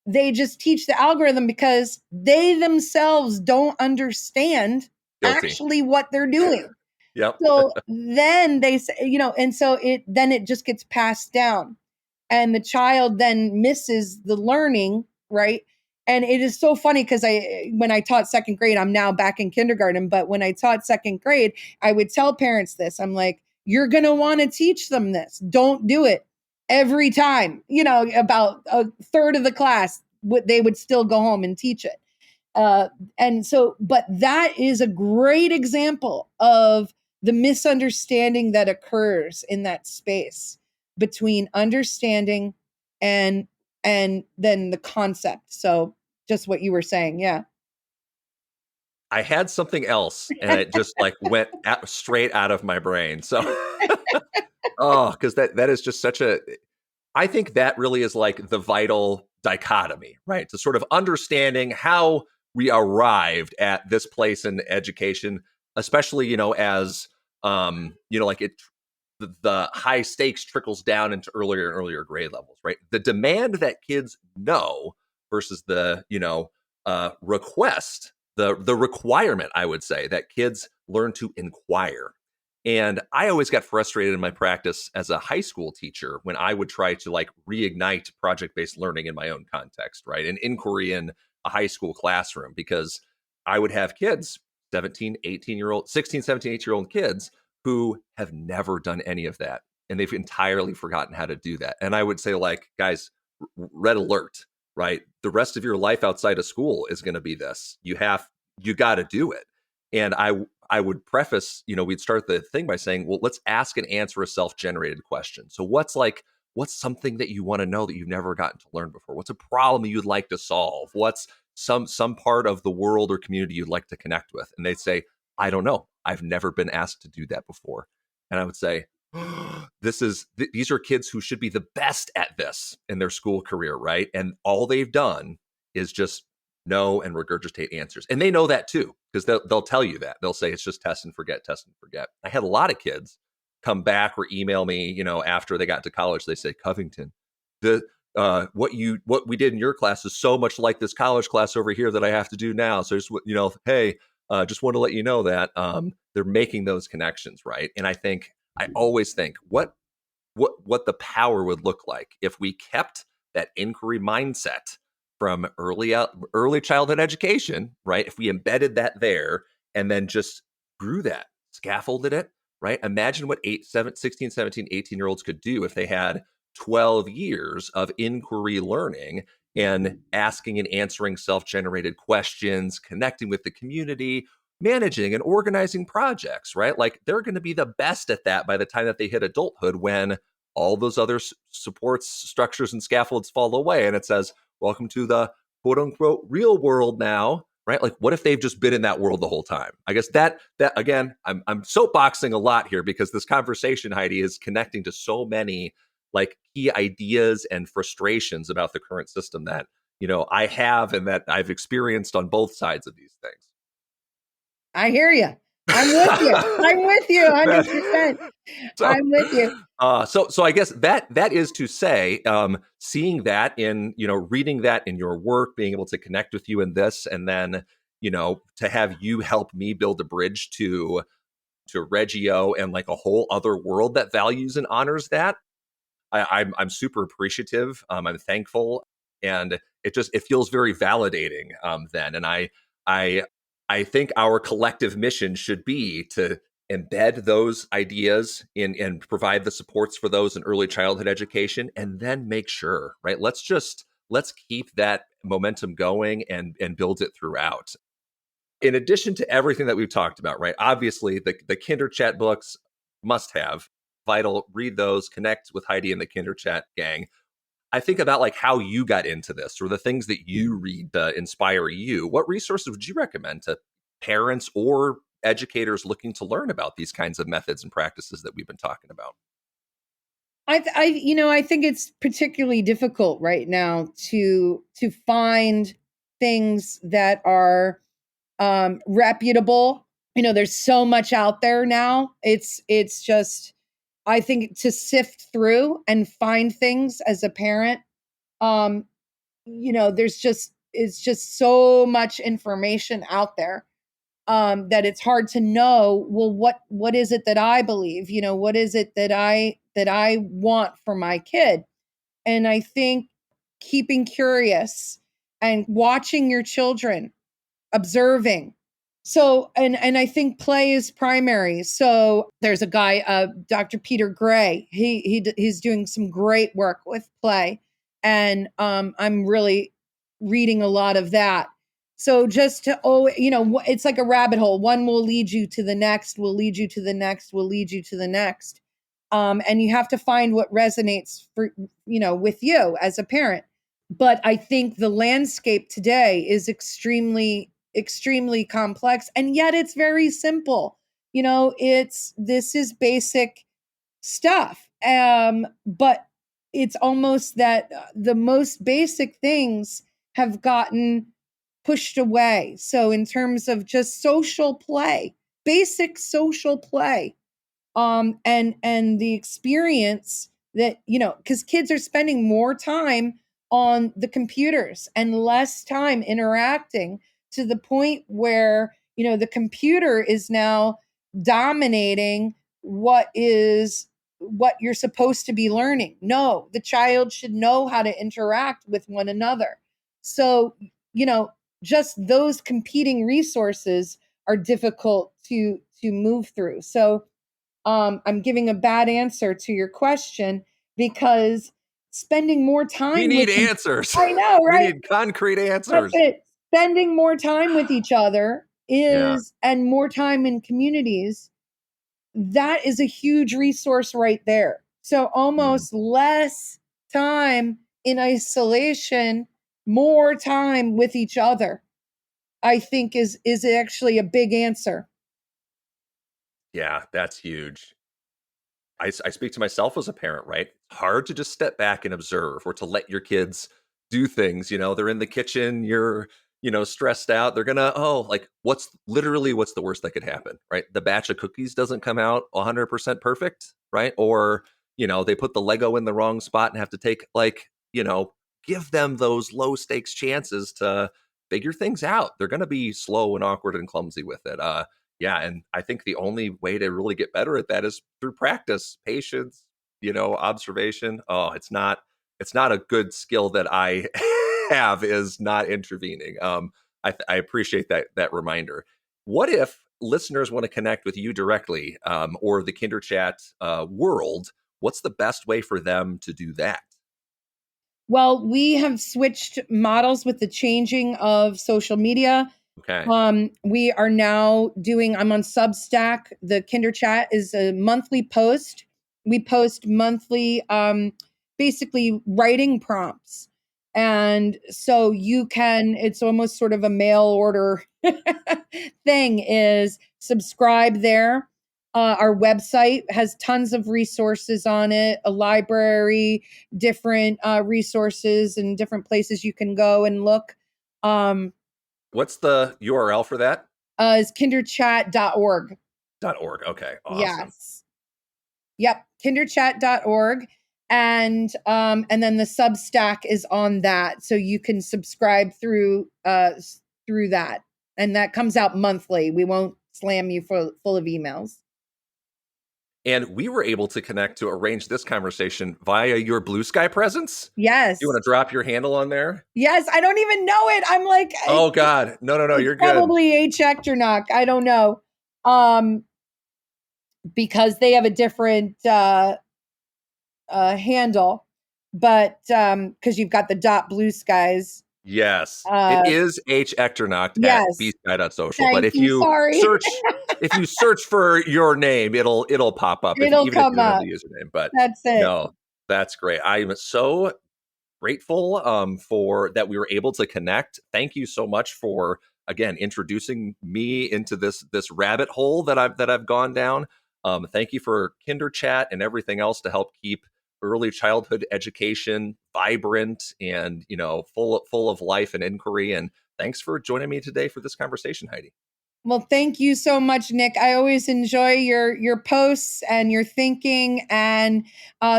They just teach the algorithm because they themselves don't understand Guilty. actually what they're doing. Yep. So then they say, and so it just gets passed down, and the child then misses the learning, right? And it is so funny because when I taught second grade, I'm now back in kindergarten, but when I taught second grade, I would tell parents this. I'm like, you're going to want to teach them this. Don't do it every time. About a third of the class, they would still go home and teach it. And so, but that is a great example of the misunderstanding that occurs in that space between understanding and then the concept. So just what you were saying. Yeah. I had something else and it just like went straight out of my brain. So, oh, because that is just such a, I think that really is like the vital dichotomy, right? To sort of understanding how we arrived at this place in education, especially, as, like the high stakes trickles down into earlier and earlier grade levels, right? The demand that kids know versus the, request, the requirement, I would say, that kids learn to inquire. And I always got frustrated in my practice as a high school teacher when I would try to like reignite project-based learning in my own context, right? An inquiry in a high school classroom, because I would have kids, 17, 18-year-old, 16, 17, 18-year-old kids who have never done any of that. And they've entirely forgotten how to do that. And I would say, like, guys, red alert, right? The rest of your life outside of school is going to be this. You got to do it. And I would preface, we'd start the thing by saying, well, let's ask and answer a self-generated question. So what's something that you want to know that you've never gotten to learn before? What's a problem you'd like to solve? What's some part of the world or community you'd like to connect with? And they'd say, I don't know. I've never been asked to do that before. And I would say, these are kids who should be the best at this in their school career, right? And all they've done is just know and regurgitate answers. And they know that too, because they'll tell you that. They'll say it's just test and forget, test and forget. I had a lot of kids come back or email me, after they got to college. They say, Covington, what we did in your class is so much like this college class over here that I have to do now. So just, hey, just want to let you know that they're making those connections, right? And I always think what the power would look like if we kept that inquiry mindset from early childhood education, right? If we embedded that there and then just grew that, scaffolded it, right? Imagine what 16, 17, 18-year-olds could do if they had 12 years of inquiry learning and asking and answering self-generated questions, connecting with the community, managing and organizing projects, right? Like they're going to be the best at that by the time that they hit adulthood, when all those other supports, structures, and scaffolds fall away. And it says, welcome to the quote unquote real world now, right? Like what if they've just been in that world the whole time? I guess that again, I'm soapboxing a lot here because this conversation, Heidi, is connecting to so many like key ideas and frustrations about the current system that, I have and that I've experienced on both sides of these things. I hear you. I'm with you. I'm with you 100%. I'm with you. So I guess that is to say, seeing that in, reading that in your work, being able to connect with you in this, and then, to have you help me build a bridge to Reggio and like a whole other world that values and honors that. I'm super appreciative. I'm thankful, and it feels very validating. Then, and I think our collective mission should be to embed those ideas in and provide the supports for those in early childhood education, and then make sure, right? Let's keep that momentum going and build it throughout. In addition to everything that we've talked about, right? Obviously, the Kinder Chat books must have, vital. Read those, connect with Heidi and the Kinder Chat gang. I think about like how you got into this, or the things that you read inspire you. What resources would you recommend to parents or educators looking to learn about these kinds of methods and practices that we've been talking about? I think it's particularly difficult right now to find things that are reputable. There's so much out there now. It's just, I think, to sift through and find things as a parent. Um, it's just so much information out there. that it's hard to know, well, what is it that I believe? What is it that I want for my kid? And I think keeping curious and watching your children, observing. So, and I think play is primary. So there's a guy, Dr. Peter Gray. He's doing some great work with play, and I'm really reading a lot of that. So just to, it's like a rabbit hole. One will lead you to the next, will lead you to the next, will lead you to the next. And you have to find what resonates for, with you as a parent. But I think the landscape today is extremely, extremely complex, and yet it's very simple. This is basic stuff. But it's almost that the most basic things have gotten pushed away. So in terms of just social play, basic social play, and the experience that, because kids are spending more time on the computers and less time interacting, to the point where, the computer is now dominating what you're supposed to be learning. No, the child should know how to interact with one another. So, just those competing resources are difficult to move through. So I'm giving a bad answer to your question, because spending more time. We need answers. I know, right? We need concrete answers. That's it. Spending more time with each other and more time in communities. That is a huge resource right there. So almost less time in isolation, more time with each other, I think is actually a big answer. Yeah, that's huge. I speak to myself as a parent, right? It's hard to just step back and observe, or to let your kids do things. They're in the kitchen, you're, stressed out. They're gonna, what's the worst that could happen, right? The batch of cookies doesn't come out 100% perfect, right? Or, they put the Lego in the wrong spot and have to take, give them those low stakes chances to figure things out. They're gonna be slow and awkward and clumsy with it. Yeah, and I think the only way to really get better at that is through practice, patience, observation. Oh, it's not a good skill that I have, is not intervening. I appreciate that reminder. What if listeners want to connect with you directly, or the KinderChat world? What's the best way for them to do that? Well, we have switched models with the changing of social media. Okay. We are now I'm on Substack. The KinderChat is a monthly post. We post monthly, basically writing prompts. And so it's almost sort of a mail order thing, is subscribe there. Our website has tons of resources on it, a library, different resources and different places you can go and look. What's the URL for that? Is kinderchat.org. .org. Okay. Awesome. Yes. Yep. Kinderchat.org. And then the Substack is on that. So you can subscribe through that. And that comes out monthly. We won't slam you full of emails. And we were able to connect to arrange this conversation via your Blue Sky presence. Yes. You want to drop your handle on there? Yes. I don't even know it. I'm like, oh God, no, you're good. Probably Echternacht. I don't know. Because they have a different handle, but because you've got the .blue skies. Yes, it is Echternacht at bsky.social. But if you search for your name, it'll pop up. It'll come up. The username, but that's it. No, that's great. I'm so grateful for that we were able to connect. Thank you so much for, again, introducing me into this rabbit hole that I've gone down. Thank you for KinderChat and everything else to help keep early childhood education vibrant and full of life and inquiry. And thanks for joining me today for this conversation, Heidi. Well, thank you so much, Nick. I always enjoy your posts and your thinking, and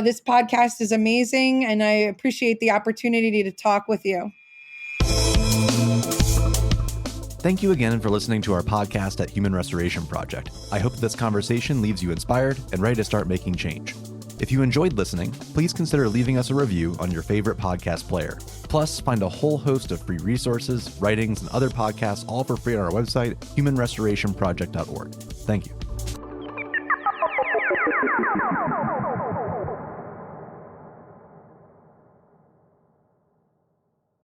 this podcast is amazing, and I appreciate the opportunity to talk with you. Thank you again for listening to our podcast at Human Restoration Project. I hope this conversation leaves you inspired and ready to start making change. If you enjoyed listening, please consider leaving us a review on your favorite podcast player. Plus, find a whole host of free resources, writings, and other podcasts all for free on our website, humanrestorationproject.org. Thank you.